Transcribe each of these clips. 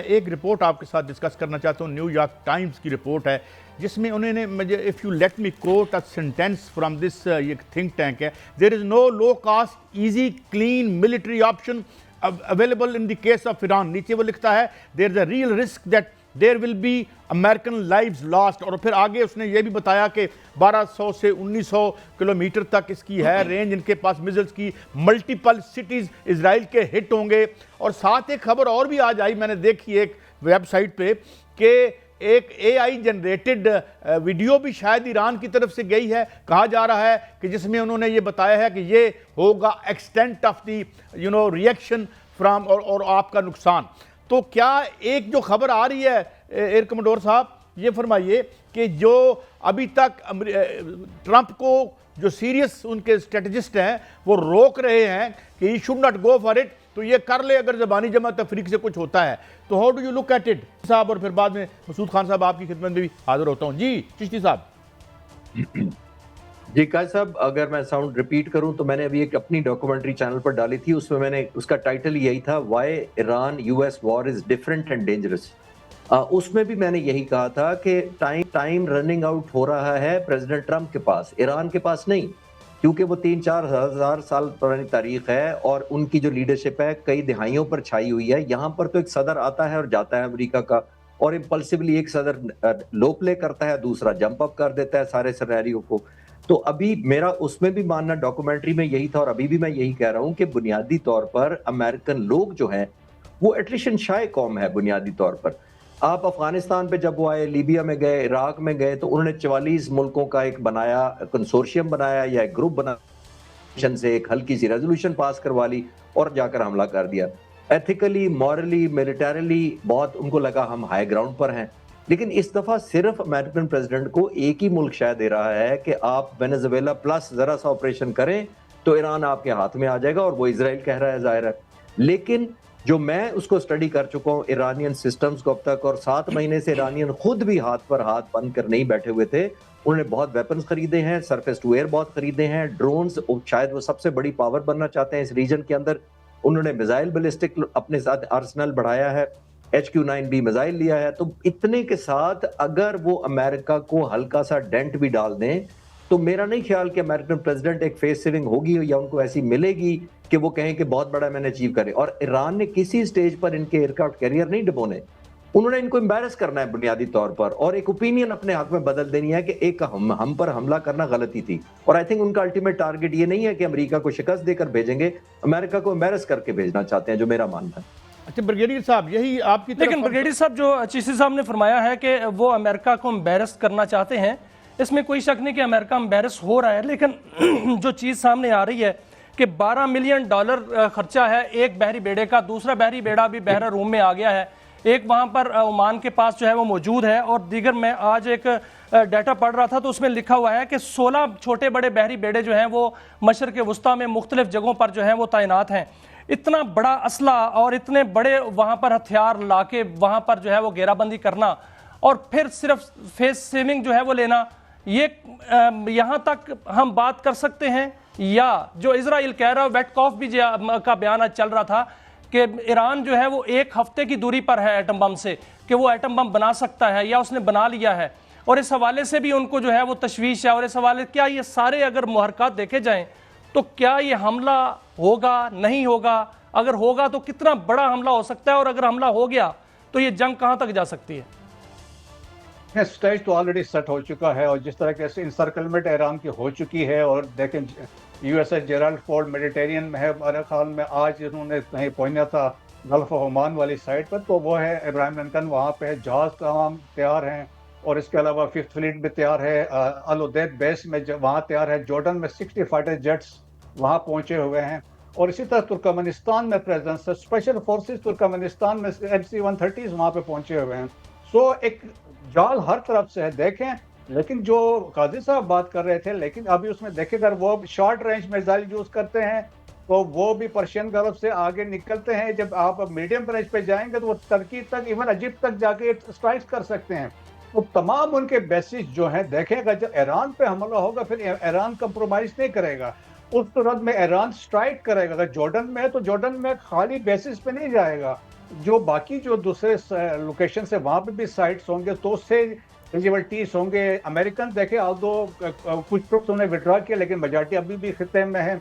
ایک رپورٹ آپ کے ساتھ ڈسکس کرنا چاہتا ہوں، نیو یارک ٹائمز کی رپورٹ ہے جس میں انہوں نے مجھے if you let me quote a sentence from this یہ تھنک ٹینک ہے، there is no low cost easy clean military option available in the case of Iran. نیچے وہ لکھتا ہے there is a real risk that there will be American lives lost. اور پھر آگے اس نے یہ بھی بتایا کہ 1200 سے 1900 کلومیٹر تک اس کی ہے رینج ان کے پاس میزلز کی، ملٹیپل سٹیز اسرائیل کے ہٹ ہوں گے. اور ساتھ ایک خبر اور بھی آج آئی، میں نے دیکھی ایک ویب سائٹ پہ، کہ ایک اے آئی جنریٹڈ ویڈیو بھی شاید ایران کی طرف سے گئی ہے، کہا جا رہا ہے کہ جس میں انہوں نے یہ بتایا ہے کہ یہ ہوگا extent of the reaction from اور آپ کا نقصان. تو کیا ایک جو خبر آ رہی ہے ایئر کموڈور صاحب، یہ فرمائیے کہ جو ابھی تک ٹرمپ کو جو سیریس ان کے اسٹریٹجسٹ ہیں وہ روک رہے ہیں کہ he should not go for it, تو یہ کر لے اگر زبانی جمع تفریق سے کچھ ہوتا ہے. تو how do you look at it صاحب؟ اور پھر بعد میں مسعود خان صاحب آپ کی خدمت میں بھی حاضر ہوتا ہوں. جی چشتی صاحب. جی قائد صاحب، اگر میں ساؤنڈ ریپیٹ کروں تو میں نے ابھی ایک اپنی ڈاکومنٹری چینل پر ڈالی تھی، اس میں نے اس کا ٹائٹل یہی تھا، why Iran U S war is different and dangerous. اس میں بھی میں نے یہی کہا تھا کہ ٹائم رننگ آؤٹ ہو رہا ہے پریزیڈنٹ ٹرمپ کے پاس، ایران کے پاس نہیں، کیونکہ وہ 3-4 ہزار سال پرانی تاریخ ہے اور ان کی جو لیڈرشپ ہے کئی دہائیوں پر چھائی ہوئی ہے. یہاں پر تو ایک صدر آتا ہے اور جاتا ہے امریکہ کا، اور امپلسively ایک صدر لو پلے کرتا ہے، دوسرا جمپ اپ کر دیتا ہے سارے سینیریو کو. تو ابھی میرا اس میں بھی ماننا ڈاکومنٹری میں یہی تھا، اور ابھی بھی میں یہی کہہ رہا ہوں کہ بنیادی طور پر امریکن لوگ جو ہیں وہ ایٹریشن شائع قوم ہے بنیادی طور پر. آپ افغانستان پہ جب وہ آئے، لیبیا میں گئے، عراق میں گئے، تو انہوں نے 44 ملکوں کا ایک بنایا، کنسورشیم بنایا یا ایک گروپ بنا سے ایک ہلکی سی ریزولوشن پاس کروا لی اور جا کر حملہ کر دیا. ایتھیکلی، مورلی، ملیٹریلی بہت ان کو لگا ہم ہائی گراؤنڈ پر ہیں. لیکن اس دفعہ صرف امریکن پریزیڈنٹ کو ایک ہی ملک شاید دے رہا ہے کہ آپ وینزویلا پلس ذرا سا آپریشن کریں تو ایران آپ کے ہاتھ میں آ جائے گا، اور وہ اسرائیل کہہ رہا ہے ظاہر ہے. لیکن جو میں اس کو اسٹڈی کر چکا ہوں ایرانین سسٹمز کو اب تک، اور 7 مہینے سے ایرانین خود بھی ہاتھ پر ہاتھ بند کر نہیں بیٹھے ہوئے تھے. انہوں نے بہت ویپنز خریدے ہیں، سرفیس ٹو ایئر بہت خریدے ہیں، ڈرونز، شاید وہ سب سے بڑی پاور بننا چاہتے ہیں اس ریجن کے اندر. انہوں نے میزائل بیلسٹک اپنے ساتھ آرسنل بڑھایا ہے، HQ-9B میزائل لیا ہے. تو اتنے کے ساتھ اگر وہ امریکہ کو ہلکا سا ڈینٹ بھی ڈال دیں تو میرا نہیں خیال کہ امریکن پریزیڈنٹ ایک فیس سیونگ ہوگی یا ان کو ایسی ملے گی کہ وہ کہیں کہ بہت بڑا میں نے اچیو کرے. اور ایران نے کسی سٹیج پر ان کے ایئرکرافٹ کیریئر نہیں ڈبونے، انہوں نے ان کو امبیرس کرنا ہے بنیادی طور پر، اور ایک اوپینین اپنے حق میں بدل دینی ہے کہ ایک ہم پر حملہ کرنا غلطی تھی. اور آئی تھنک ان کا الٹیمیٹ ٹارگٹ یہ نہیں ہے کہ امریکہ کو شکست دے کر بھیجیں گے، امریکہ کو امبیرس کر کے بھیجنا چاہتے ہیں، جو میرا ماننا ہے. اچھا بریگیڈیئر صاحب، یہی آپ کی لیکن بریگیڈیئر صاحب جو چیسی صاحب نے فرمایا ہے کہ وہ امریکہ کو امبیرس کرنا چاہتے ہیں، اس میں کوئی شک نہیں کہ امریکہ امبیرس ہو رہا ہے. لیکن جو چیز سامنے آ رہی ہے کہ $12 ملین خرچہ ہے ایک بحری بیڑے کا، دوسرا بحری بیڑا بھی بحر روم میں آ گیا ہے، ایک وہاں پر عمان کے پاس جو ہے وہ موجود ہے، اور دیگر میں آج ایک ڈیٹا پڑھ رہا تھا تو اس میں لکھا ہوا ہے کہ 16 چھوٹے بڑے بحری بیڑے جو ہیں وہ مشرق وسطیٰ میں مختلف جگہوں پر جو ہیں وہ تعینات ہیں. اتنا بڑا اسلحہ اور اتنے بڑے وہاں پر ہتھیار لا کے وہاں پر جو ہے وہ گھیرا بندی کرنا اور پھر صرف فیس سیونگ جو ہے وہ لینا، یہ یہاں تک ہم بات کر سکتے ہیں؟ یا جو اسرائیل کہہ رہا ہے، ویٹ کاف بھی کا بیان آج چل رہا تھا کہ ایران جو ہے وہ 1 ہفتے کی دوری پر ہے ایٹم بم سے، کہ وہ ایٹم بم بنا سکتا ہے یا اس نے بنا لیا ہے، اور اس حوالے سے بھی ان کو جو ہے وہ تشویش ہے. اور اس حوالے کیا یہ سارے اگر محرکات دیکھے جائیں تو کیا یہ حملہ ہوگا، نہیں ہوگا؟ اگر ہوگا تو کتنا بڑا حملہ ہو سکتا ہے، اور اگر حملہ ہو گیا تو یہ جنگ کہاں تک جا سکتی ہے؟ سٹیج تو آلریڈی سیٹ ہو چکا ہے، اور جس طرح کے انسرکلمنٹ ایران کی ہو چکی ہے، اور دیکھیں USS جیرالڈ فورڈ میڈیٹرینین میں ہے میرے خیال میں، آج انہوں نے کہیں پہنچا تھا گلف آف عمان والی سائٹ پر، تو وہ ہے ابراہیم لنکن وہاں پہ ہے، جہاز تمام تیار ہیں، اور اس کے علاوہ 5th فلیٹ بھی تیار ہے، الودیب بیس میں وہاں تیار ہے، جارڈن میں 60 فائٹر جیٹس وہاں پہنچے ہوئے ہیں. اور اسی طرح ترکمانستان میں پریزنس ہے، اسپیشل فورسز ترکمانستان میں MC-130 وہاں پہ پہنچے ہوئے ہیں. سو ایک جال ہر طرف سے ہے دیکھیں. لیکن جو قاضی صاحب بات کر رہے تھے، لیکن ابھی اس میں دیکھیں اگر وہ شارٹ رینج میزائل یوز کرتے ہیں تو وہ بھی پرشین گلف سے آگے نکلتے ہیں. جب آپ میڈیم رینج پہ جائیں گے تو وہ ترکی تک، ایون ایجپٹ تک جا کے اسٹرائک کر سکتے ہیں. تو تمام ان کے بیسز جو ہیں دیکھیں گا، جب ایران پہ حملہ ہوگا پھر ایران کمپرومائز نہیں کرے گا، اس صورت میں ایران سٹرائک کرے گا. اگر جارڈن میں ہے تو جارڈن میں خالی بیسس پہ نہیں جائے گا، जो बाकी जो दूसरे लोकेशन से वहाँ पे भी साइट्स होंगे तो उससे एलिजिबिलिटीज होंगे। अमेरिकन देखे आज दो कुछ ट्रुप्स उन्होंने विड्रॉ किया, लेकिन मेजॉरिटी अभी भी खिते में है।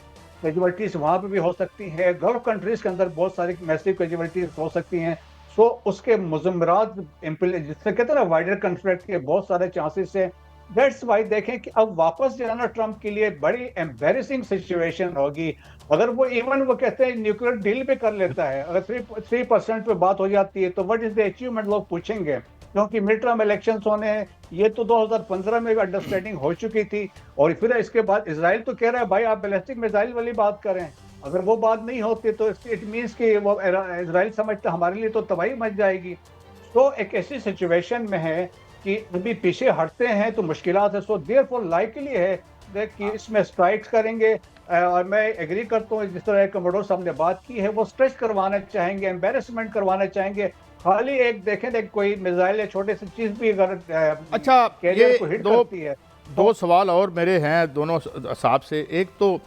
एलिजिबिलिटीज वहाँ पे भी हो सकती है। गल्फ कंट्रीज के अंदर बहुत सारी मैसिव एलिजिबिलिटीज हो सकती हैं। सो उसके मुज़म्मरात जिससे कहते हैं ना वाइडर कॉन्फ्लिक्ट के बहुत सारे चांसेस है। दैट्स वाई देखें कि अब वापस जाना ट्रंप के लिए बड़ी एम्बेरसिंग सिचुएशन होगी। अगर वो इवन वो कहते हैं न्यूक्लियर डील पे कर लेता है, अगर 3% पे बात हो जाती है तो व्हाट इज द अचीवमेंट लोग पूछेंगे, क्योंकि मिड टर्म इलेक्शंस होने हैं। ये तो 2015 में अंडरस्टैंडिंग हो चुकी थी, और फिर इसके बाद इजराइल तो कह रहा है भाई आप बैलिस्टिक मिसाइल वाली बात करें। अगर वो बात नहीं होती तो इट मीन्स कि वो इजराइल समझता हमारे लिए तो तबाही मच जाएगी। तो एक ऐसी सिचुएशन में है कि अभी पीछे हटते हैं तो मुश्किलात है। सो देयरफॉर लाइकली है कि इसमें स्ट्राइक्स करेंगे। और मैं एग्री करता हूँ जिस तरह कमोडोर साहब ने बात की है, वो स्ट्रेच करवाना चाहेंगे, एम्बेरसमेंट करवाना चाहेंगे। खाली एक देखें देख कोई मिसाइल या छोटे सी चीज भी अगर अच्छा, कैरियर को हिट करती है। दो सवाल और मेरे हैं दोनों साहब से। एक तो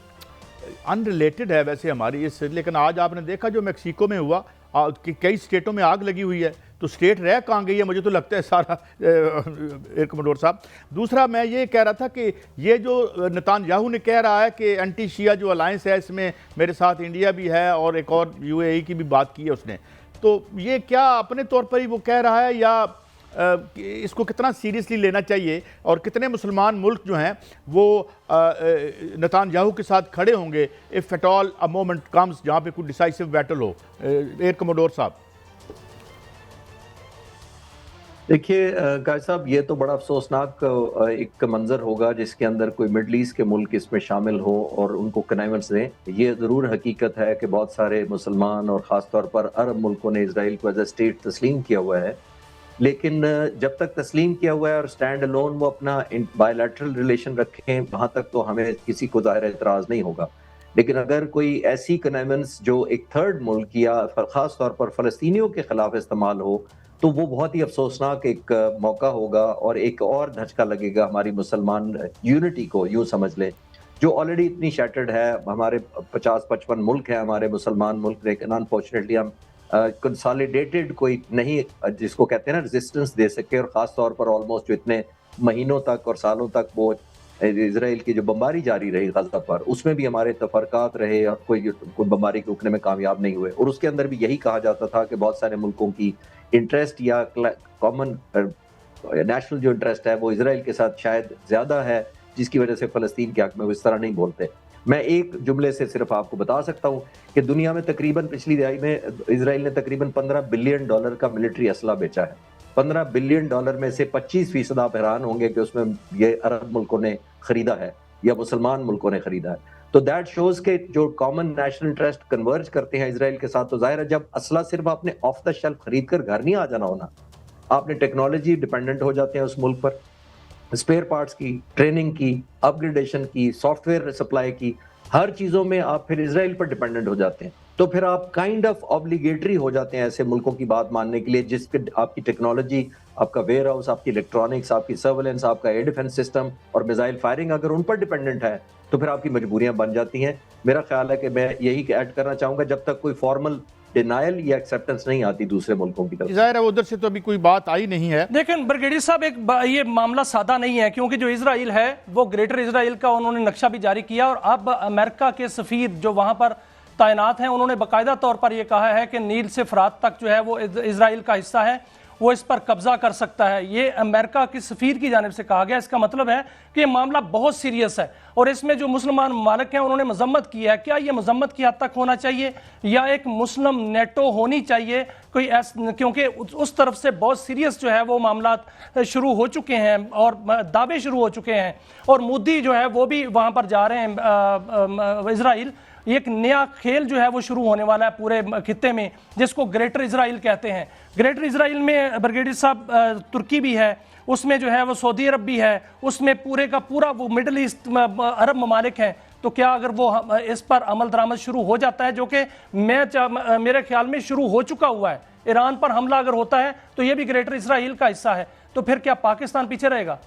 अनरिलेटेड है वैसे हमारी इससे, लेकिन आज आपने देखा जो मेक्सिको में हुआ कि कई स्टेटों में आग लगी हुई है, तो स्टेट रह कहाँ गई है मुझे तो लगता है सारा एयर कमोडोर साहब। दूसरा मैं ये कह रहा था कि ये जो नेतान्याहू ने कह रहा है कि एंटी शिया जो अलायंस है इसमें मेरे साथ इंडिया भी है और एक और यूएई की भी बात की है उसने, तो ये क्या अपने तौर पर ही वो कह रहा है या इसको कितना सीरियसली लेना चाहिए, और कितने मुसलमान मुल्क जो हैं वो नेतान्याहू के साथ खड़े होंगे if at all a moment comes जहाँ पे कोई डिसाइसिव बैटल हो? एयर कमोडोर साहब। देखिए गाय साहब, ये तो बड़ा अफसोसनाक एक मंजर होगा जिसके अंदर कोई मिडल ईस्ट के मुल्क इसमें शामिल हो और उनको कनाइवेंस दें। ये ज़रूर हकीकत है कि बहुत सारे मुसलमान और ख़ास तौर पर अरब मुल्कों ने इजराइल को एज ए स्टेट तस्लीम किया हुआ है, लेकिन जब तक तस्लीम किया हुआ है और स्टैंड अलोन वो अपना बायलैटरल रिलेशन रखें, वहाँ तक तो हमें किसी को ज़ाहिर एतराज़ नहीं होगा। लेकिन अगर कोई ऐसी कनाइवेंस जो एक थर्ड मुल्क या ख़ास तौर पर फ़लस्तीनियों के ख़िलाफ़ इस्तेमाल हो, तो वो बहुत ही अफसोसनाक एक मौका होगा और एक और धचका लगेगा हमारी मुसलमान यूनिटी को। यूँ समझ लें जो ऑलरेडी इतनी शैटर्ड है, हमारे 50-55 मुल्क हैं हमारे मुसलमान मुल्क, लेकिन अनफॉर्चुनेटली हम कंसोलिडेटेड कोई नहीं जिसको कहते हैं ना रेजिस्टेंस दे सके, और ख़ास तौर पर ऑलमोस्ट जो इतने महीनों तक और सालों तक वो इजराइल की जो बमबारी जारी रही गज़ा पर, उसमें भी हमारे तफरकात रहे और कोई बमबारी को रुकने में कामयाब नहीं हुए। और उसके अंदर भी यही कहा जाता था कि बहुत सारे मुल्कों की इंटरेस्ट या कॉमन नेशनल जो इंटरेस्ट है वो इजराइल के साथ शायद ज़्यादा है, जिसकी वजह से फ़लस्तीन के हक़ में वो इस तरह नहीं बोलते। मैं एक जुमले से सिर्फ आपको बता सकता हूँ कि दुनिया में तकरीबन पिछली दिहाई में इजराइल ने तकरीबन $15 बिलियन का मिलिट्री असला बेचा है। $15 बिलियन में से 25% आप हैरान होंगे कि उसमें ये अरब मुल्कों ने खरीदा है या मुसलमान मुल्कों ने खरीदा है। तो दैट शोज के जो कॉमन नेशनल इंटरेस्ट कन्वर्ज करते हैं इजराइल के साथ, तो जाहिर है जब असला सिर्फ आपने ऑफ द शेल्फ खरीद कर घर नहीं आ जाना होना, आपने टेक्नोलॉजी डिपेंडेंट हो जाते हैं उस मुल्क पर, स्पेयर पार्ट्स की, ट्रेनिंग की, अपग्रेडेशन की, सॉफ्टवेयर सप्लाई की, हर चीज़ों में आप फिर इजराइल पर डिपेंडेंट हो जाते हैं। तो फिर आप काइंड ऑफ ऑब्लिगेटरी हो जाते हैं ऐसे मुल्कों की बात मानने के लिए जिसके आपकी टेक्नोलॉजी, आपका वेयर हाउस, आपकी इलेक्ट्रॉनिक्स, आपकी सर्वेलेंस, आपका एयर डिफेंस सिस्टम और मिसाइल फायरिंग अगर उन पर डिपेंडेंट है तो फिर आपकी मजबूरियां बन जाती हैं। मेरा ख्याल है कि मैं यही ऐड करना चाहूँगा, जब तक कोई फॉर्मल डिनायल या एक्सेप्टेंस नहीं आती दूसरे मुल्कों की तरफ। ज़ाहिर है उधर से तो अभी कोई बात आई नहीं है। लेकिन ब्रिगेडियर साहब ये मामला सादा नहीं है, क्योंकि जो इजराइल है वो ग्रेटर इजराइल का उन्होंने नक्शा भी जारी किया, और अब अमेरिका के सफीर जो वहां पर तैनात हैं उन्होंने बाकायदा तौर पर यह कहा है कि नील से फरात तक जो है वो इजराइल का हिस्सा है, वो इस पर कब्जा कर सकता है। ये अमेरिका की सफीर की जानिब से कहा गया। इसका मतलब है कि ये मामला बहुत सीरियस है, और इसमें जो मुसलमान ममालिक हैं उन्होंने मजम्मत की है। क्या ये मजम्मत की हद तक होना चाहिए या एक मुस्लिम नेटो होनी चाहिए कोई क्योंकि उस तरफ से बहुत सीरियस जो है वो मामला शुरू हो चुके हैं और दावे शुरू हो चुके हैं, और मोदी जो है वो भी वहाँ पर जा रहे हैं इजराइल। एक नया खेल जो है वो शुरू होने वाला है पूरे खित्ते में, जिसको ग्रेटर इजराइल कहते हैं। ग्रेटर इजराइल में ब्रिगेडियर साहब तुर्की भी है, उसमें जो है वो सऊदी अरब भी है, उसमें पूरे का पूरा वो मिडल ईस्ट अरब ममालिक हैं। तो क्या अगर वो इस पर अमल दरामद शुरू हो जाता है, जो कि मेरे ख्याल में शुरू हो चुका हुआ है, ईरान पर हमला अगर होता है तो ये भी ग्रेटर इजराइल का हिस्सा है, तो फिर क्या पाकिस्तान पीछे रहेगा?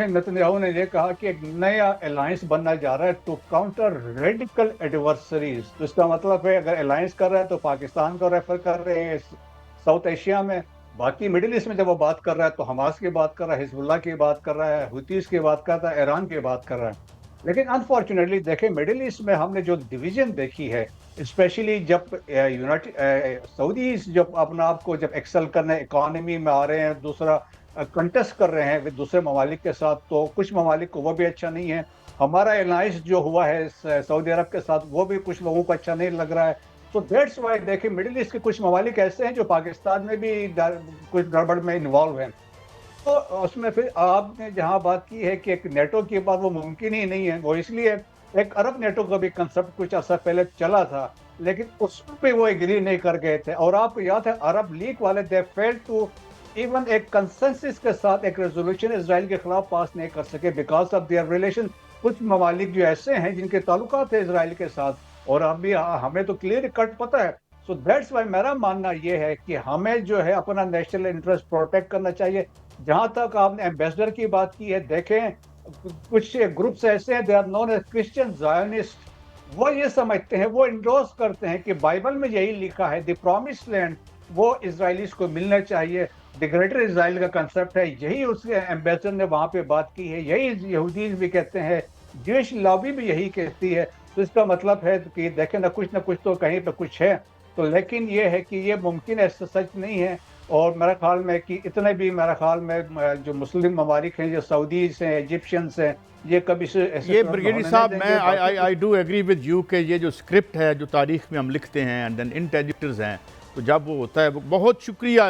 नेतन्याहू ने ये कहा कि एक नया अलायंस बनना जा रहा है टू काउंटर रेडिकल एडवर्सरीज। तो इसका मतलब है अगर अलायंस कर रहा है तो पाकिस्तान को रेफर कर रहे हैं साउथ एशिया में, बाकी मिडिल ईस्ट में जब वो बात कर रहा है तो हमास की बात कर रहा है, हिजबुल्लाह की बात कर रहा है, हुतीस की बात कर रहा है, ईरान की बात कर रहा है। लेकिन अनफॉर्चुनेटली देखें मिडिल ईस्ट में हमने जो डिवीजन देखी है, स्पेशली जब यूनाइटेड सऊदीज जब अपना आप को जब एक्सेल करने इकोनॉमी में आ रहे हैं, दूसरा कंटेस्ट कर रहे हैं दूसरे ममालिक के साथ, तो कुछ ममालिक को वो भी अच्छा नहीं है। हमारा अलायंस जो हुआ है सऊदी अरब के साथ वो भी कुछ लोगों को अच्छा नहीं लग रहा है। तो दैट्स वाई देखिए मिडिल ईस्ट के कुछ ममालिक ऐसे हैं जो पाकिस्तान में भी कुछ गड़बड़ में इन्वॉल्व हैं। तो उसमें फिर आपने जहाँ बात की है कि एक नेटो की बात वो मुमकिन ही नहीं है, वो इसलिए एक अरब नेटो का भी कंसेप्ट कुछ अर्सा पहले चला था लेकिन उस पे वो एग्री नहीं कर गए थे। और आपको याद है अरब लीग वाले दे फेल्ड टू इवन एक कंसेंसस के साथ एक रेजोल्यूशन इजराइल के खिलाफ पास नहीं कर सके बिकॉज ऑफ देयर रिलेशन। कुछ ममालिक जो ऐसे हैं जिनके ताल्लुकात है इजराइल के साथ और अभी हमें तो क्लियर कट पता है। सो दैट्स वाई मेरा मानना ये है कि हमें जो है अपना नेशनल इंटरेस्ट प्रोटेक्ट करना चाहिए। जहाँ तक आपने एम्बेसडर की बात की है, देखें कुछ ग्रुप्स ऐसे हैं they are known as Christian Zionist, वो ये समझते हैं, वो इंडोर्स करते हैं कि बाइबल में यही लिखा है द प्रॉमिस्ड लैंड वो इजराइलीज को मिलना चाहिए, द ग्रेटर इजराइल का कंसेप्ट है, यही उसके एम्बेसडर ने वहाँ पे बात की है, यही यहूदीज भी कहते हैं, ज्यूइश लॉबी भी यही कहती है। तो इसका मतलब है कि देखें ना कुछ तो कहीं पे कुछ है। तो लेकिन ये है कि ये मुमकिन है, सच नहीं है। और मेरा ख्याल में कि इतने भी मेरा ख्याल में जो मुस्लिम ममालिक हैं, जो सऊदीज हैं, इजिप्शियंस हैं, ये कभी से ये ब्रिगेडियर साहब मैं I do agree with you कि ये जो स्क्रिप्ट है जो तारीख में हम लिखते हैं एंड देन इंटेलिजेंस हैं, तो जब वो होता है, बहुत शुक्रिया